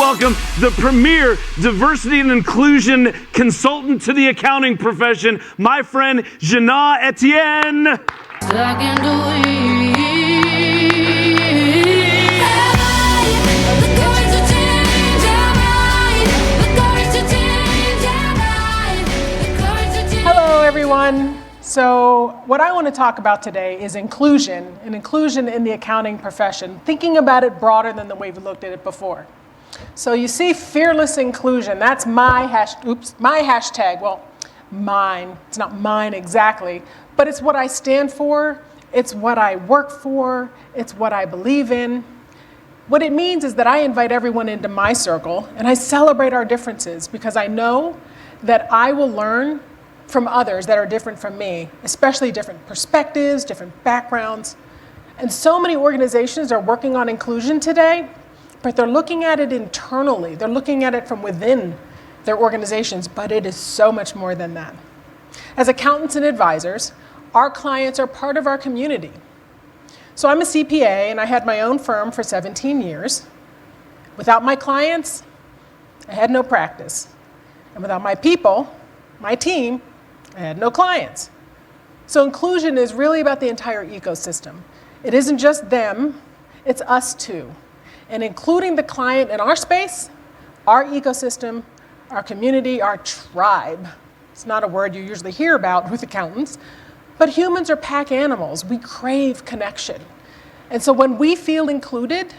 welcome the premier diversity and inclusion consultant to the accounting profession, my friend Jina Etienne. Hello, everyone. So what I want to talk about today is inclusion, and inclusion in the accounting profession, thinking about it broader than the way we looked at it before. So you see fearless inclusion, that's my hashtag, well, mine, it's not mine exactly, but it's what I stand for, it's what I work for, it's what I believe in. What it means is that I invite everyone into my circle and I celebrate our differences because I know that I will learn from others that are different from me, especially different perspectives, different backgrounds. And so many organizations are working on inclusion today, but they're looking at it internally. They're looking at it from within their organizations, but it is so much more than that. As accountants and advisors, our clients are part of our community. So I'm a CPA and I had my own firm for 17 years. Without my clients, I had no practice. And without my people, my team, I had no clients. So inclusion is really about the entire ecosystem. It isn't just them, it's us too. And including the client in our space, our ecosystem, our community, our tribe. It's not a word you usually hear about with accountants, but humans are pack animals. We crave connection. And so when we feel included,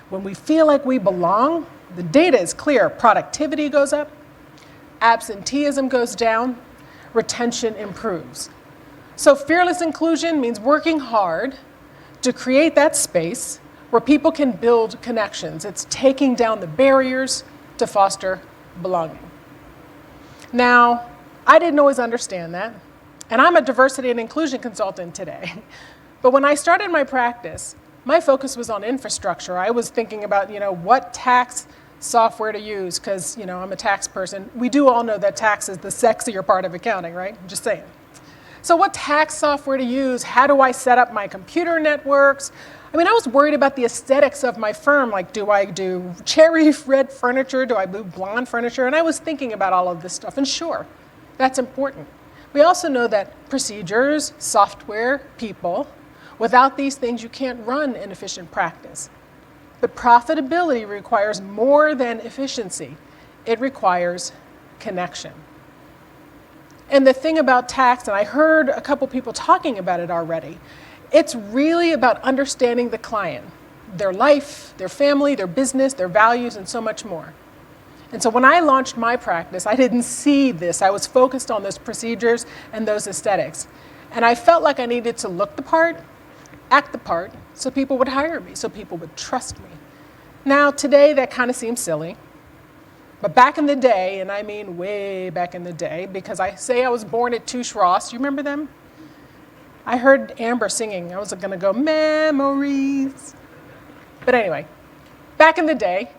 when we feel like we belong, the data is clear. Productivity goes up, absenteeism goes down, retention improves. So fearless inclusion means working hard to create that space where people can build connections. It's taking down the barriers to foster belonging. Now, I didn't always understand that, and I'm a diversity and inclusion consultant today. But when I started my practice, my focus was on infrastructure. I was thinking about, what tax software to use, because I'm a tax person. We do all know that tax is the sexier part of accounting, right? I'm just saying. So what tax software to use? How do I set up my computer networks? I was worried about the aesthetics of my firm, like do I do cherry red furniture? Do I do blonde furniture? And I was thinking about all of this stuff, and sure, that's important. We also know that procedures, software, people, without these things, you can't run an efficient practice. But profitability requires more than efficiency. It requires connection. And the thing about tax, and I heard a couple people talking about it already, it's really about understanding the client, their life, their family, their business, their values, and so much more. And so when I launched my practice, I didn't see this. I was focused on those procedures and those aesthetics. And I felt like I needed to look the part, act the part, so people would hire me, so people would trust me. Now, today, that kind of seems silly. But back in the day, and I mean way back in the day, because I say I was born at Touche Ross. You remember them? I heard Amber singing. I was going to go, memories. But anyway, back in the day,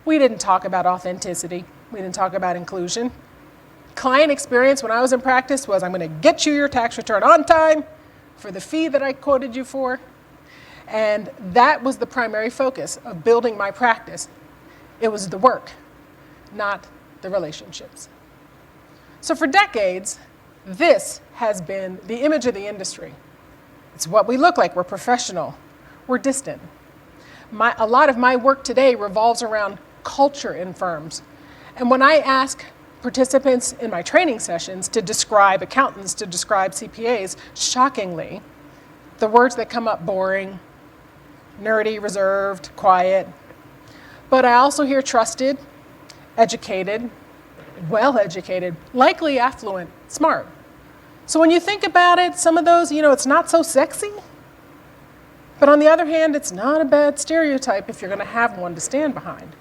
we didn't talk about authenticity. We didn't talk about inclusion. Client experience when I was in practice was, I'm going to get you your tax return on time for the fee that I quoted you for. And that was the primary focus of building my practice. It was the work, not the relationships. So for decades, this has been the image of the industry. It's what we look like. We're professional. We're distant. A lot of my work today revolves around culture in firms. And when I ask participants in my training sessions to describe accountants, to describe CPAs, shockingly, the words that come up: boring, nerdy, reserved, quiet. But I also hear trusted, educated, well-educated, likely affluent, smart. So when you think about it, some of those, it's not so sexy. But on the other hand, it's not a bad stereotype if you're going to have one to stand behind.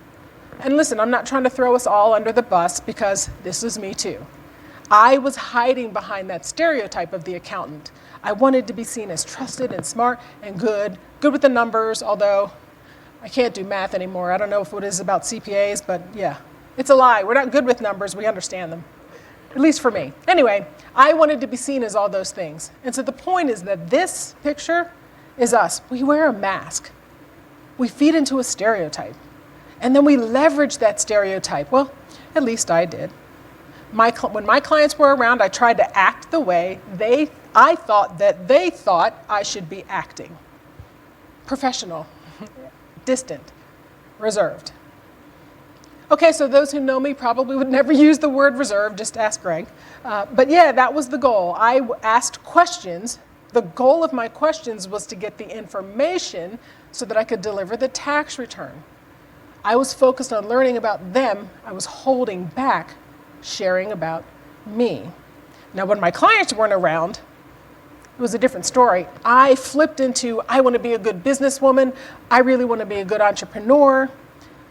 And listen, I'm not trying to throw us all under the bus, because this is me too. I was hiding behind that stereotype of the accountant. I wanted to be seen as trusted and smart and good with the numbers, although I can't do math anymore. I don't know if it is about CPAs, but yeah, it's a lie. We're not good with numbers. We understand them, at least for me. Anyway, I wanted to be seen as all those things. And so the point is that this picture is us. We wear a mask. We feed into a stereotype. And then we leveraged that stereotype. Well, at least I did. When my clients were around, I tried to act the way I thought that they thought I should be acting. Professional, distant, reserved. Okay, so those who know me probably would never use the word reserved, just ask Greg. But yeah, that was the goal. I asked questions. The goal of my questions was to get the information so that I could deliver the tax return. I was focused on learning about them. I was holding back sharing about me. Now, when my clients weren't around, it was a different story. I flipped into, I want to be a good businesswoman. I really want to be a good entrepreneur.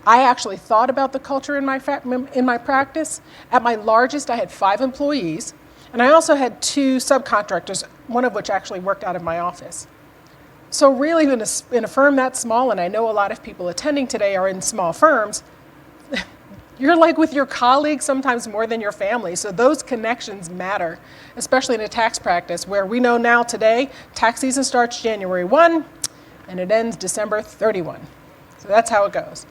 I actually thought about the culture in my practice. At my largest, I had 5 employees, and I also had 2 subcontractors, one of which actually worked out of my office. So really, in a firm that small, and I know a lot of people attending today are in small firms, you're like with your colleagues sometimes more than your family. So those connections matter, especially in a tax practice where we know now today, tax season starts January 1 and it ends December 31. So that's how it goes.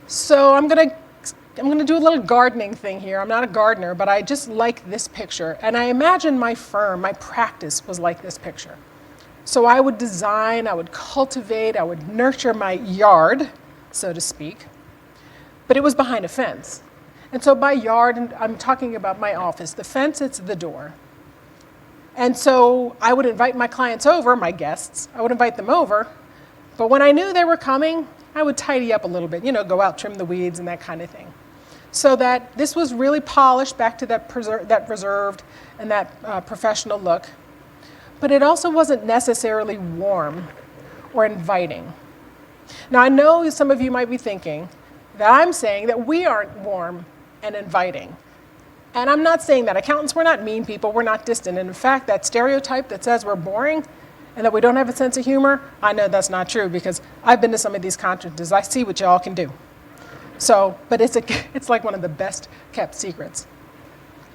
So I'm gonna do a little gardening thing here. I'm not a gardener, but I just like this picture. And I imagine my firm, my practice was like this picture. So I would design, I would cultivate, I would nurture my yard, so to speak. But it was behind a fence. And so by yard, I'm talking about my office. The fence, it's the door. And so I would invite my clients over, my guests. I would invite them over. But when I knew they were coming, I would tidy up a little bit, go out, trim the weeds and that kind of thing. So that this was really polished back to that reserved and that professional look. But it also wasn't necessarily warm or inviting. Now, I know some of you might be thinking that I'm saying that we aren't warm and inviting. And I'm not saying that. Accountants, we're not mean people, we're not distant. And in fact, that stereotype that says we're boring and that we don't have a sense of humor, I know that's not true because I've been to some of these conferences. I see what y'all can do. So, but it's like one of the best kept secrets.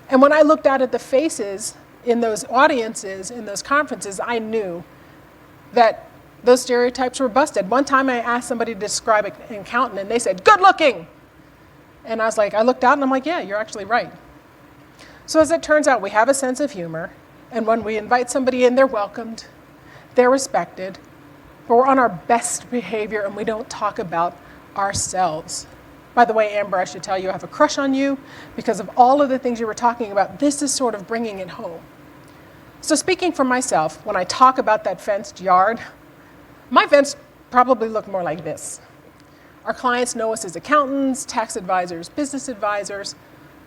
And when I looked out at the faces in those audiences, in those conferences, I knew that those stereotypes were busted. One time I asked somebody to describe an accountant and they said, good looking. And I looked out and I'm like, yeah, you're actually right. So as it turns out, we have a sense of humor. And when we invite somebody in, they're welcomed, they're respected, but we're on our best behavior and we don't talk about ourselves. By the way, Amber, I should tell you, I have a crush on you because of all of the things you were talking about. This is sort of bringing it home. So speaking for myself, when I talk about that fenced yard, my fence probably look more like this. Our clients know us as accountants, tax advisors, business advisors,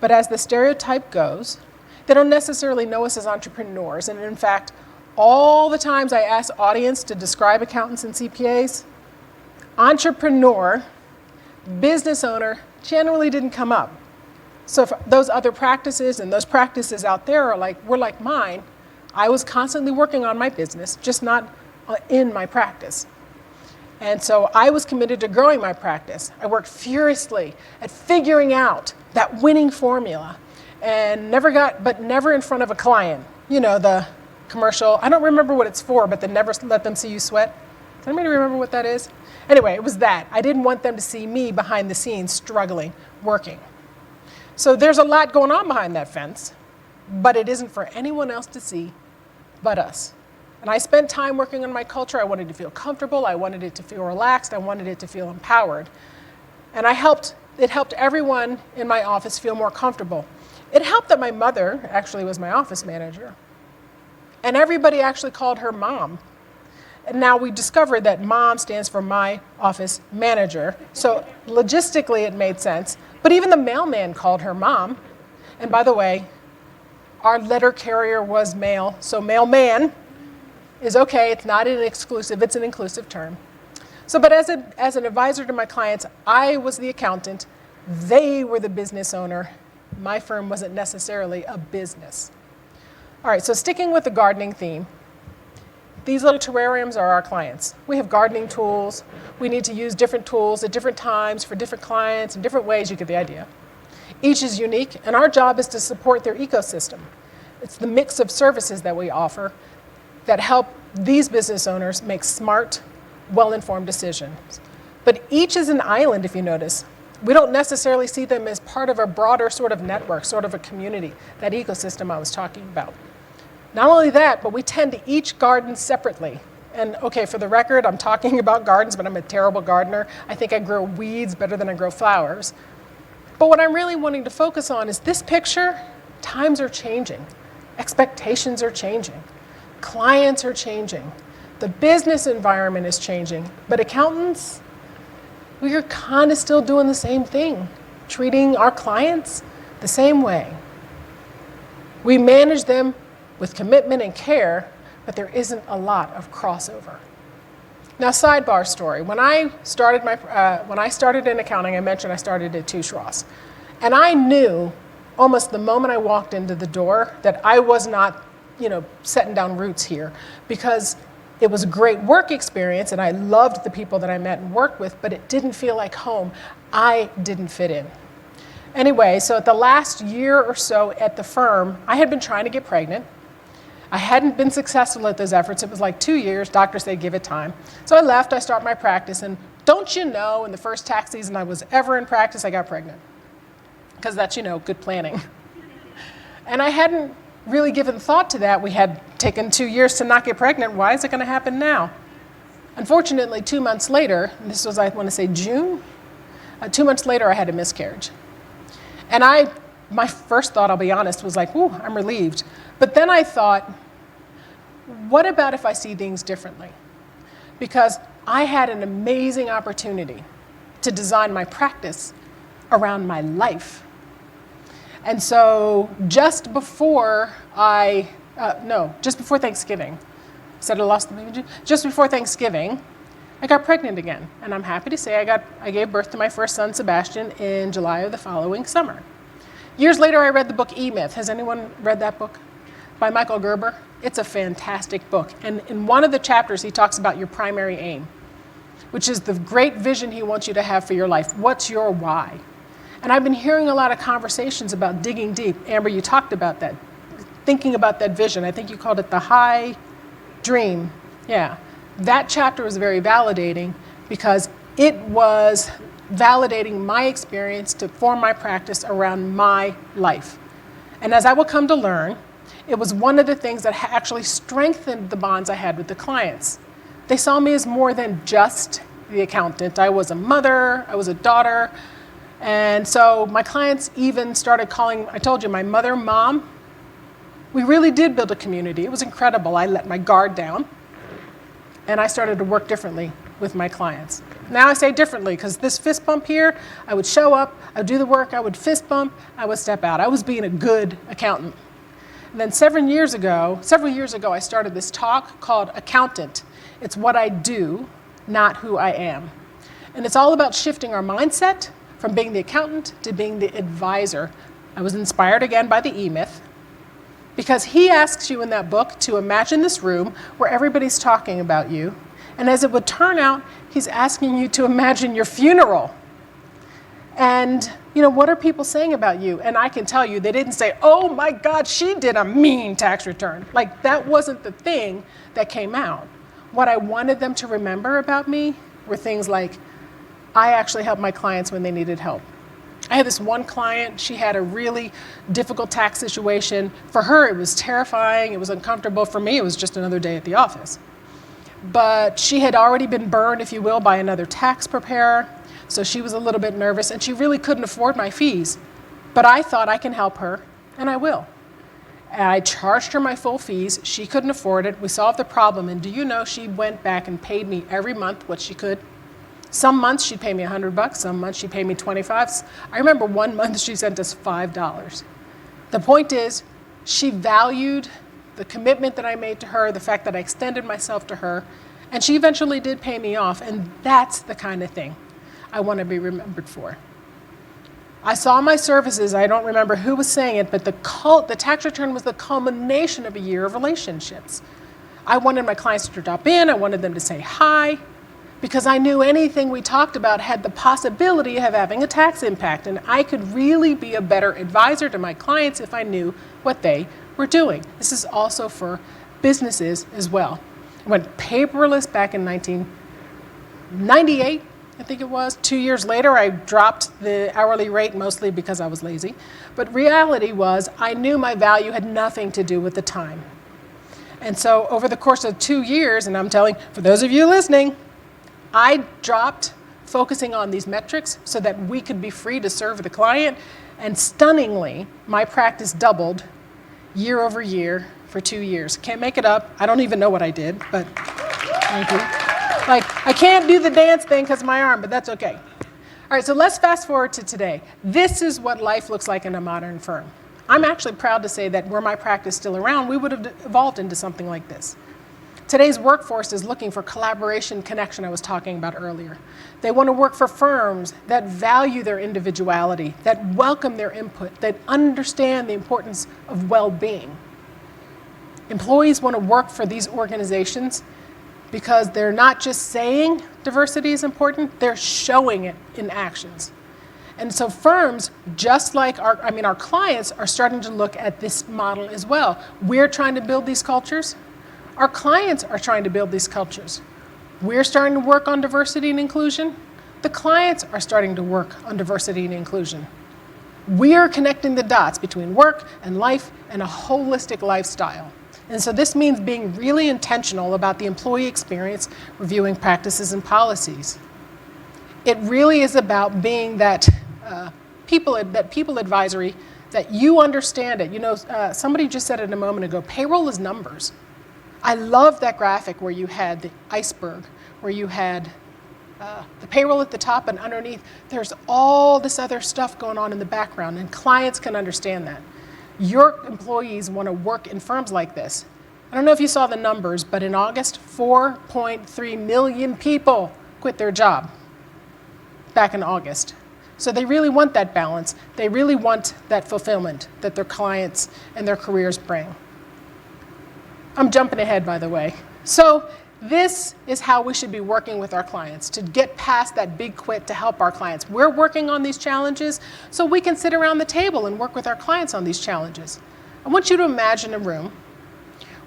but as the stereotype goes, they don't necessarily know us as entrepreneurs. And in fact, all the times I ask audience to describe accountants and CPAs, entrepreneur, business owner generally didn't come up. So if those other practices and those practices out there were like mine, I was constantly working on my business, just not in my practice. And so I was committed to growing my practice. I worked furiously at figuring out that winning formula and never in front of a client. The commercial, I don't remember what it's for, but the never let them see you sweat. Does anybody remember what that is? Anyway, it was that. I didn't want them to see me behind the scenes struggling, working. So there's a lot going on behind that fence, but it isn't for anyone else to see but us. And I spent time working on my culture. I wanted to feel comfortable. I wanted it to feel relaxed. I wanted it to feel empowered. And it helped everyone in my office feel more comfortable. It helped that my mother actually was my office manager. And everybody actually called her mom. And now we discovered that mom stands for my office manager. So logistically it made sense. But even the mailman called her mom. And by the way, our letter carrier was male. So mailman is okay. It's not an exclusive. It's an inclusive term. So, but as an advisor to my clients, I was the accountant. They were the business owner. My firm wasn't necessarily a business. All right, so sticking with the gardening theme, these little terrariums are our clients. We have gardening tools. We need to use different tools at different times for different clients in different ways. You get the idea. Each is unique, and our job is to support their ecosystem. It's the mix of services that we offer that help these business owners make smart, well-informed decisions. But each is an island, if you notice. We don't necessarily see them as part of a broader sort of network, sort of a community, that ecosystem I was talking about. Not only that, but we tend to each garden separately. And okay, for the record, I'm talking about gardens, but I'm a terrible gardener. I think I grow weeds better than I grow flowers. But what I'm really wanting to focus on is this picture. Times are changing. Expectations are changing. Clients are changing. The business environment is changing. But accountants, we are kind of still doing the same thing, treating our clients the same way. We manage them with commitment and care, but there isn't a lot of crossover. Now, sidebar story. When I started in accounting, I mentioned I started at Touche Ross. And I knew almost the moment I walked into the door that I was not, setting down roots here, because it was a great work experience and I loved the people that I met and worked with, but it didn't feel like home. I didn't fit in. Anyway, so at the last year or so at the firm, I had been trying to get pregnant. I hadn't been successful at those efforts. It was like 2 years. Doctors said, give it time. So I left, I started my practice, and don't you know, in the first tax season I was ever in practice, I got pregnant. Because that's, good planning. And I hadn't really given thought to that. We had taken 2 years to not get pregnant. Why is it going to happen now? Unfortunately, 2 months later, and this was, I want to say June, 2 months later I had a miscarriage. And my first thought, I'll be honest, was like, ooh, I'm relieved. But then I thought, what about if I see things differently? Because I had an amazing opportunity to design my practice around my life. And so just before Thanksgiving, just before Thanksgiving, I got pregnant again. And I'm happy to say I gave birth to my first son, Sebastian, in July of the following summer. Years later, I read the book E-Myth. Has anyone read that book? By Michael Gerber. It's a fantastic book. And in one of the chapters, he talks about your primary aim, which is the great vision he wants you to have for your life. What's your why? And I've been hearing a lot of conversations about digging deep. Amber, you talked about that, thinking about that vision. I think you called it the high dream. Yeah. That chapter was very validating because it was validating my experience to form my practice around my life. And as I will come to learn, it was one of the things that actually strengthened the bonds I had with the clients. They saw me as more than just the accountant. I was a mother, I was a daughter, and so my clients even started calling, I told you, my mother, mom. We really did build a community. It was incredible. I let my guard down, and I started to work differently with my clients. Now I say differently because this fist bump here, I would show up, I would do the work, I would fist bump, I would step out. I was being a good accountant. And then several years ago, I started this talk called Accountant. It's what I do, not who I am. And it's all about shifting our mindset from being the accountant to being the advisor. I was inspired again by the E-Myth because he asks you in that book to imagine this room where everybody's talking about you. And as it would turn out, he's asking you to imagine your funeral. And, what are people saying about you? And I can tell you, they didn't say, oh my God, she did a mean tax return. Like, that wasn't the thing that came out. What I wanted them to remember about me were things like, I actually helped my clients when they needed help. I had this one client, she had a really difficult tax situation. For her, it was terrifying, it was uncomfortable. For me, it was just another day at the office. But she had already been burned, if you will, by another tax preparer. So she was a little bit nervous and she really couldn't afford my fees. But I thought I can help her, and I will. And I charged her my full fees. She couldn't afford it. We solved the problem. And do you know, she went back and paid me every month what she could. Some months she'd pay me $100, some months she'd pay me $25. I remember one month she sent us $5. The point is, she valued the commitment that I made to her, the fact that I extended myself to her, and she eventually did pay me off, and that's the kind of thing I want to be remembered for. I saw my services, I don't remember who was saying it, but the tax return was the culmination of a year of relationships. I wanted my clients to drop in, I wanted them to say hi, because I knew anything we talked about had the possibility of having a tax impact, and I could really be a better advisor to my clients if I knew what they were doing. This is also for businesses as well. I went paperless back in 1998, I think it was. 2 years later, I dropped the hourly rate, mostly because I was lazy. But reality was, I knew my value had nothing to do with the time. And so over the course of 2 years, and I'm telling, for those of you listening, I dropped focusing on these metrics so that we could be free to serve the client. And stunningly, my practice doubled year over year for 2 years. Can't make it up. I don't even know what I did, but thank you. Like, I can't do the dance thing because of my arm, but that's okay. All right, so let's fast forward to today. This is what life looks like in a modern firm. I'm actually proud to say that were my practice still around, we would have evolved into something like this. Today's workforce is looking for collaboration, connection I was talking about earlier. They want to work for firms that value their individuality, that welcome their input, that understand the importance of well-being. Employees want to work for these organizations because they're not just saying diversity is important, they're showing it in actions. And so firms, just like our clients, are starting to look at this model as well. We're trying to build these cultures. Our clients are trying to build these cultures. We're starting to work on diversity and inclusion. The clients are starting to work on diversity and inclusion. We are connecting the dots between work and life and a holistic lifestyle. And so this means being really intentional about the employee experience, reviewing practices and policies. It really is about being that people advisory, that you understand it. You know, somebody just said it a moment ago, payroll is numbers. I love that graphic where you had the iceberg, where you had the payroll at the top, and underneath there's all this other stuff going on in the background, and clients can understand that. Your employees want to work in firms like this. I don't know if you saw the numbers, but in August, 4.3 million people quit their job back in August. So they really want that balance. They really want that fulfillment that their clients and their careers bring. I'm jumping ahead, by the way. So this is how we should be working with our clients to get past that big quit to help our clients. We're working on these challenges so we can sit around the table and work with our clients on these challenges. I want you to imagine a room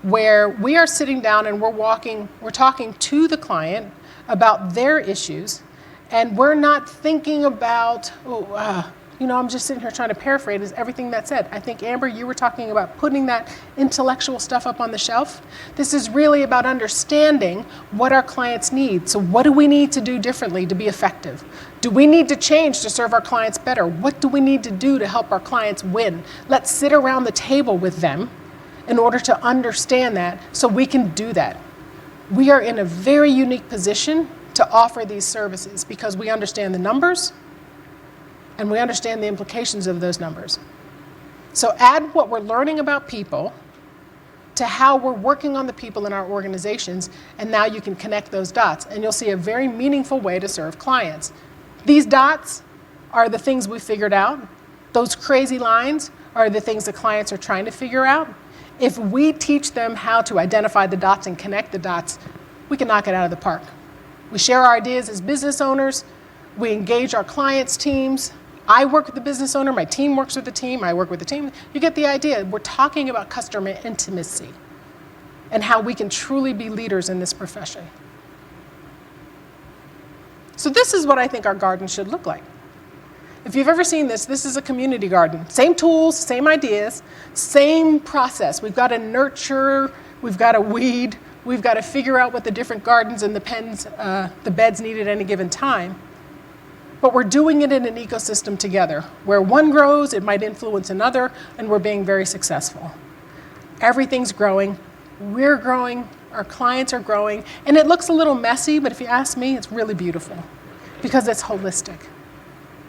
where we are sitting down and we're talking to the client about their issues, and we're not thinking about, I'm just sitting here trying to paraphrase everything that said. I think, Amber, you were talking about putting that intellectual stuff up on the shelf. This is really about understanding what our clients need. So what do we need to do differently to be effective? Do we need to change to serve our clients better? What do we need to do to help our clients win? Let's sit around the table with them in order to understand that so we can do that. We are in a very unique position to offer these services because we understand the numbers and we understand the implications of those numbers. So add what we're learning about people to how we're working on the people in our organizations, and now you can connect those dots, and you'll see a very meaningful way to serve clients. These dots are the things we figured out. Those crazy lines are the things the clients are trying to figure out. If we teach them how to identify the dots and connect the dots, we can knock it out of the park. We share our ideas as business owners. We engage our clients' teams. I work with the business owner, my team works with the team, I work with the team. You get the idea. We're talking about customer intimacy and how we can truly be leaders in this profession. So this is what I think our garden should look like. If you've ever seen this, this is a community garden. Same tools, same ideas, same process. We've got to nurture, we've got to weed, we've got to figure out what the different gardens and the beds need at any given time. But we're doing it in an ecosystem together. Where one grows, it might influence another, and we're being very successful. Everything's growing. We're growing. Our clients are growing. And it looks a little messy, but if you ask me, it's really beautiful because it's holistic.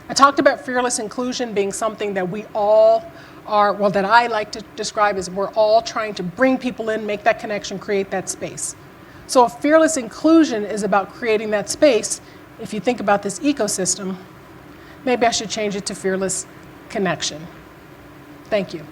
I talked about fearless inclusion being something that we all are, that I like to describe as we're all trying to bring people in, make that connection, create that space. So if fearless inclusion is about creating that space, if you think about this ecosystem, maybe I should change it to fearless connection. Thank you.